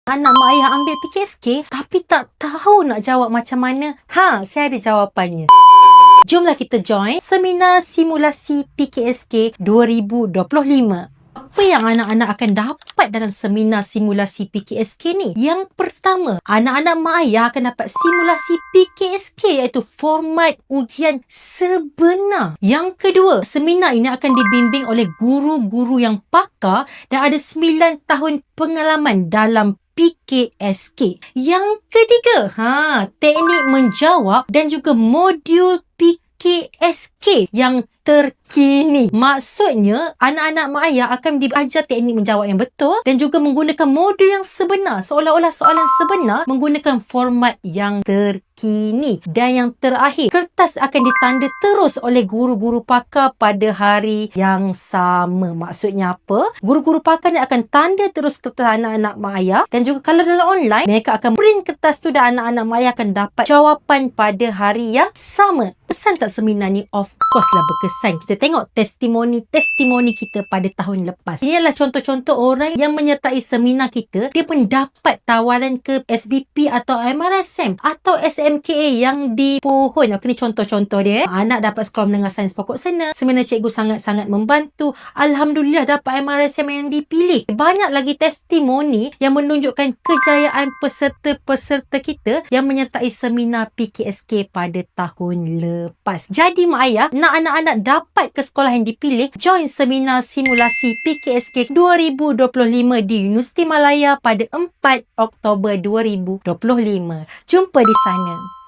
Anak mak ayah ambil PKSK tapi tak tahu nak jawab macam mana. Saya ada jawapannya. Jomlah kita join seminar simulasi PKSK 2025. Apa yang anak-anak akan dapat dalam seminar simulasi PKSK ni? Yang pertama, anak-anak mak ayah akan dapat simulasi PKSK iaitu format ujian sebenar. Yang kedua, seminar ini akan dibimbing oleh guru-guru yang pakar dan ada 9 tahun pengalaman dalam PKSK. Yang ketiga, teknik menjawab dan juga modul PKSK yang terkini. Maksudnya, anak-anak mak ayah akan diajar teknik menjawab yang betul dan juga menggunakan modul yang sebenar. Seolah-olah soalan sebenar menggunakan format yang terkini. Dan yang terakhir, kertas akan ditanda terus oleh guru-guru pakar pada hari yang sama. Maksudnya apa? Guru-guru pakar ni akan tanda terus kertas anak-anak mak ayah dan juga kalau dalam online, mereka akan print kertas tu dan anak-anak mak ayah akan dapat jawapan pada hari yang sama. Pesan tak seminar ni? Of course lah berkesan. Kita tengok testimoni kita pada tahun lepas. Ini adalah contoh-contoh orang yang menyertai seminar kita. Dia pun dapat tawaran ke SBP atau MRSM atau SMKA yang dipohon. Ini contoh-contoh dia. Anak dapat sekolah menengah sains pokok sena. Seminar cikgu sangat-sangat membantu. Alhamdulillah dapat MRSM yang dipilih. Banyak lagi testimoni yang menunjukkan kejayaan peserta-peserta kita yang menyertai seminar PKSK pada tahun lepas. Jadi mak ayah, nak anak-anak dapat ke sekolah yang dipilih, join seminar simulasi PKSK 2025 di Universiti Malaya pada 4 Oktober 2025. Jumpa di sana.